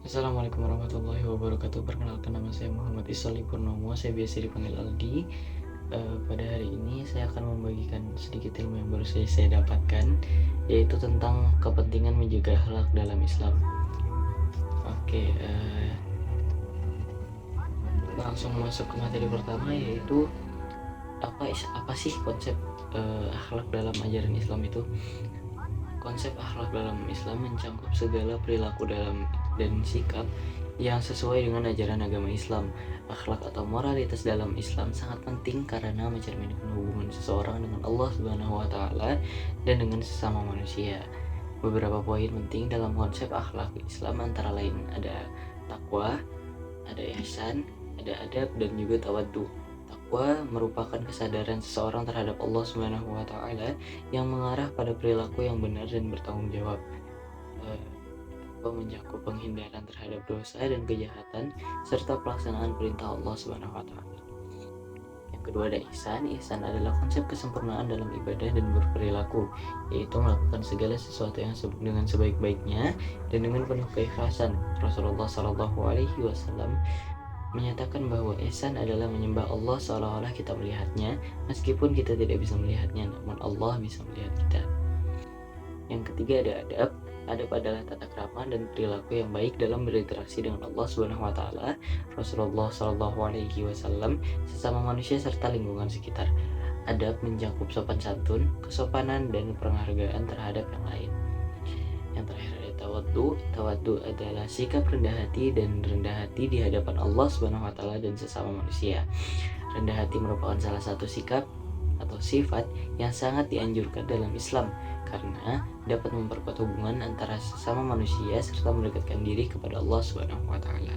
Assalamualaikum warahmatullahi wabarakatuh. Perkenalkan, nama saya Muhammad Isali Purnomo. Saya biasa dipanggil Aldi. Pada hari ini saya akan membagikan sedikit ilmu yang baru saya dapatkan, yaitu tentang kepentingan menjaga akhlak dalam Islam. Oke, langsung masuk ke materi pertama, yaitu apa sih konsep akhlak dalam ajaran Islam itu. Konsep akhlak dalam Islam mencakup segala perilaku dan sikap yang sesuai dengan ajaran agama Islam. Akhlak atau moralitas dalam Islam sangat penting karena mencerminkan hubungan seseorang dengan Allah Subhanahu wa taala dan dengan sesama manusia. Beberapa poin penting dalam konsep akhlak Islam antara lain ada takwa, ada ihsan, ada adab, dan juga tawaddu. Takwa merupakan kesadaran seseorang terhadap Allah Subhanahu wa taala yang mengarah pada perilaku yang benar dan bertanggung jawab. Takwa mencakup penghindaran terhadap dosa dan kejahatan serta pelaksanaan perintah Allah Subhanahu wa taala. Yang kedua ada ihsan. Ihsan adalah konsep kesempurnaan dalam ibadah dan berperilaku, yaitu melakukan segala sesuatu yang dengan sebaik-baiknya dan dengan penuh keikhlasan. Rasulullah Shallallahu alaihi wasallam menyatakan bahwa ihsan adalah menyembah Allah seolah-olah kita melihatnya, meskipun kita tidak bisa melihatnya, namun Allah bisa melihat kita. Yang ketiga ada adab. Adab adalah tata krama dan perilaku yang baik dalam berinteraksi dengan Allah Subhanahu wa taala, Rasulullah Shallallahu alaihi wasallam, sesama manusia serta lingkungan sekitar. Adab mencakup sopan santun, kesopanan, dan penghargaan terhadap yang lain. Yang terakhir ada tawaddu. Tawaddu adalah sikap rendah hati di hadapan Allah Subhanahu wa taala dan sesama manusia. Rendah hati merupakan salah satu sikap atau sifat yang sangat dianjurkan dalam Islam karena dapat memperkuat hubungan antara sesama manusia serta mendekatkan diri kepada Allah Subhanahu wa taala.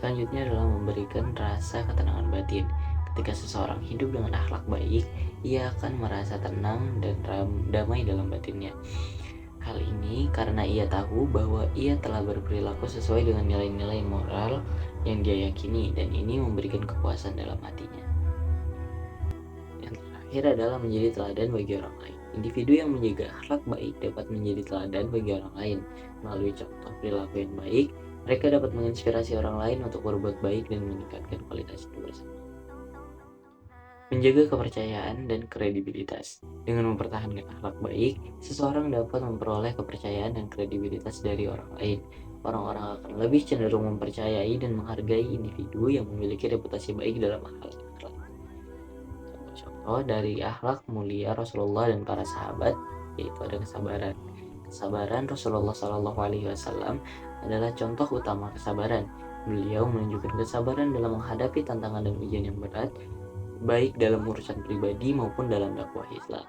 Selanjutnya adalah memberikan rasa ketenangan batin. Ketika seseorang hidup dengan akhlak baik, ia akan merasa tenang dan damai dalam batinnya. Hal ini karena ia tahu bahwa ia telah berperilaku sesuai dengan nilai-nilai moral yang dia yakini, dan ini memberikan kepuasan dalam hatinya. Yang terakhir adalah menjadi teladan bagi orang lain. Individu yang menjaga akhlak baik dapat menjadi teladan bagi orang lain. Melalui contoh perilaku yang baik, mereka dapat menginspirasi orang lain untuk berbuat baik dan meningkatkan kualitas hidup bersama. Menjaga kepercayaan dan kredibilitas. Dengan mempertahankan akhlak baik, seseorang dapat memperoleh kepercayaan dan kredibilitas dari orang lain. Orang-orang akan lebih cenderung mempercayai dan menghargai individu yang memiliki reputasi baik dalam akhlak. Contoh dari akhlak mulia Rasulullah dan para sahabat, yaitu ada kesabaran. Kesabaran Rasulullah Shallallahu alaihi wasallam adalah contoh utama kesabaran. Beliau menunjukkan kesabaran dalam menghadapi tantangan dan ujian yang berat, baik dalam urusan pribadi maupun dalam dakwah Islam.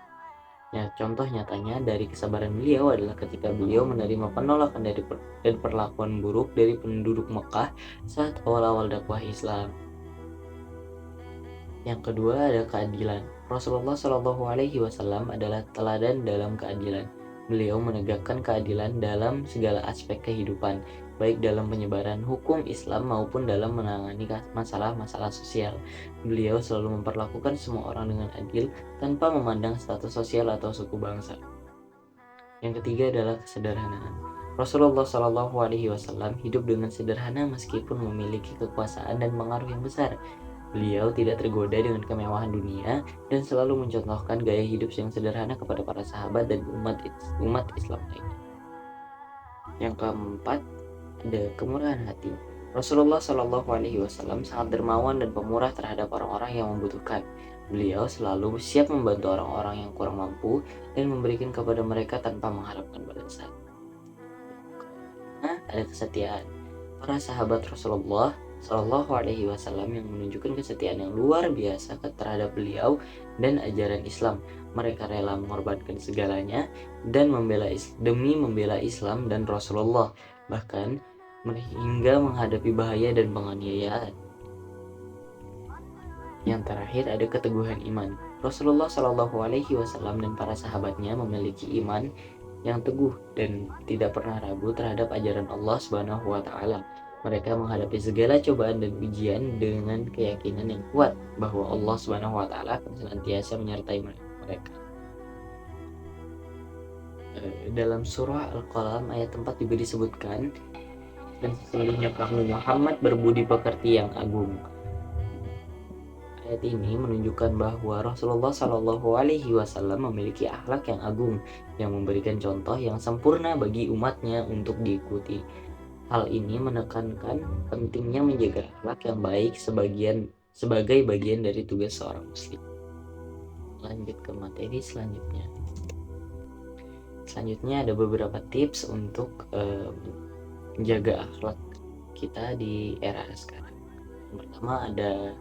Ya, contoh nyatanya dari kesabaran beliau adalah ketika beliau menerima penolakan dan perlakuan buruk dari penduduk Mekah saat awal-awal dakwah Islam. Yang kedua ada keadilan. Rasulullah Shallallahu alaihi wasallam adalah teladan dalam keadilan. Beliau menegakkan keadilan dalam segala aspek kehidupan, baik dalam penyebaran hukum Islam maupun dalam menangani masalah-masalah sosial. Beliau selalu memperlakukan semua orang dengan adil tanpa memandang status sosial atau suku bangsa. Yang ketiga adalah kesederhanaan. Rasulullah Shallallahu alaihi wasallam hidup dengan sederhana meskipun memiliki kekuasaan dan pengaruh yang besar. Beliau tidak tergoda dengan kemewahan dunia dan selalu mencontohkan gaya hidup yang sederhana kepada para sahabat dan umat Islam lainnya. Yang keempat ada kemurahan hati. Rasulullah Shallallahu alaihi wasallam sangat dermawan dan pemurah terhadap orang-orang yang membutuhkan. Beliau selalu siap membantu orang-orang yang kurang mampu dan memberikan kepada mereka tanpa mengharapkan balasan. Ada kesetiaan. Para sahabat Rasulullah Shallallahu alaihi wasallam yang menunjukkan kesetiaan yang luar biasa terhadap beliau dan ajaran Islam. Mereka rela mengorbankan segalanya dan demi membela Islam dan Rasulullah, bahkan hingga menghadapi bahaya dan penganiayaan. Yang terakhir ada keteguhan iman. Rasulullah Shallallahu alaihi wasallam dan para sahabatnya memiliki iman yang teguh dan tidak pernah ragu terhadap ajaran Allah Subhanahu wa taala. Mereka menghadapi segala cobaan dan ujian dengan keyakinan yang kuat bahwa Allah Subhanahu wa taala akan senantiasa menyertai mereka. Dalam surah Al-Qalam ayat 4 juga disebutkan, dan sesungguhnya kamu Muhammad berbudi pekerti yang agung. Ayat ini menunjukkan bahwa Rasulullah Shallallahu Alaihi Wasallam memiliki akhlak yang agung, yang memberikan contoh yang sempurna bagi umatnya untuk diikuti. Hal ini menekankan pentingnya menjaga akhlak yang baik sebagai bagian dari tugas seorang muslim. Lanjut ke materi selanjutnya. Selanjutnya ada beberapa tips untuk menjaga akhlak kita di era sekarang. Yang pertama ada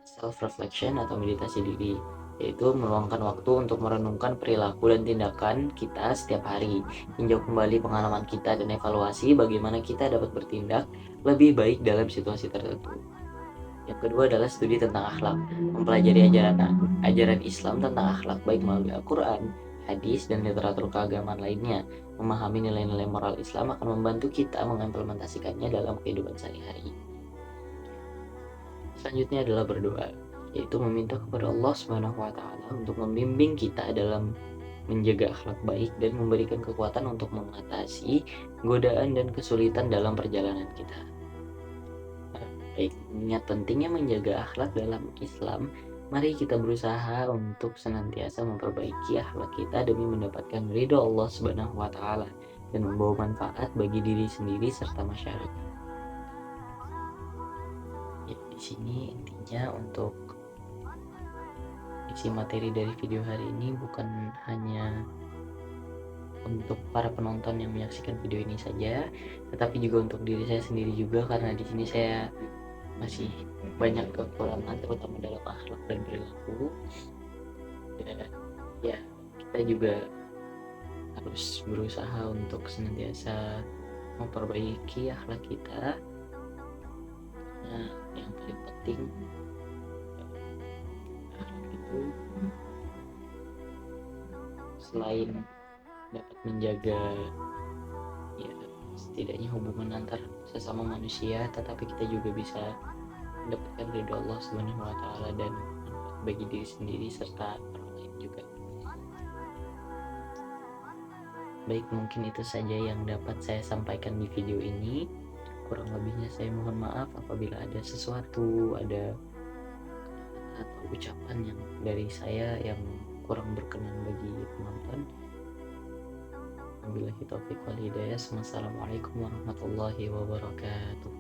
self-reflection atau meditasi diri, yaitu meluangkan waktu untuk merenungkan perilaku dan tindakan kita setiap hari, tinjau kembali pengalaman kita dan evaluasi bagaimana kita dapat bertindak lebih baik dalam situasi tertentu. Yang kedua adalah studi tentang akhlak, mempelajari ajaran Islam tentang akhlak baik melalui Al-Quran, hadis, dan literatur keagamaan lainnya. Memahami nilai-nilai moral Islam akan membantu kita mengimplementasikannya dalam kehidupan sehari-hari. Selanjutnya adalah berdoa, yaitu meminta kepada Allah Subhanahu wa taala untuk membimbing kita dalam menjaga akhlak baik dan memberikan kekuatan untuk mengatasi godaan dan kesulitan dalam perjalanan kita. Baik, mengingat pentingnya menjaga akhlak dalam Islam, mari kita berusaha untuk senantiasa memperbaiki akhlak kita demi mendapatkan ridho Allah Subhanahu wa taala dan membawa manfaat bagi diri sendiri serta masyarakat. Ya, di sini intinya untuk isi materi dari video hari ini bukan hanya untuk para penonton yang menyaksikan video ini saja, tetapi juga untuk diri saya sendiri juga, karena di sini saya masih banyak kekurangan terutama dalam akhlak dan perilaku. Dan ya, kita juga harus berusaha untuk senantiasa memperbaiki akhlak kita. Nah, yang paling penting akhlak itu selain dapat menjaga ya setidaknya hubungan antar sesama manusia, tetapi kita juga bisa mendapatkan ridho Allah Subhanahu wa taala dan manfaat bagi diri sendiri serta orang lain juga. Baik, mungkin itu saja yang dapat saya sampaikan di video ini. Kurang lebihnya saya mohon maaf apabila ada sesuatu, ada kata atau ucapan yang dari saya yang kurang berkenan bagi penonton. Wabillahi taufiq wal hidayah. Wassalamualaikum warahmatullahi wabarakatuh.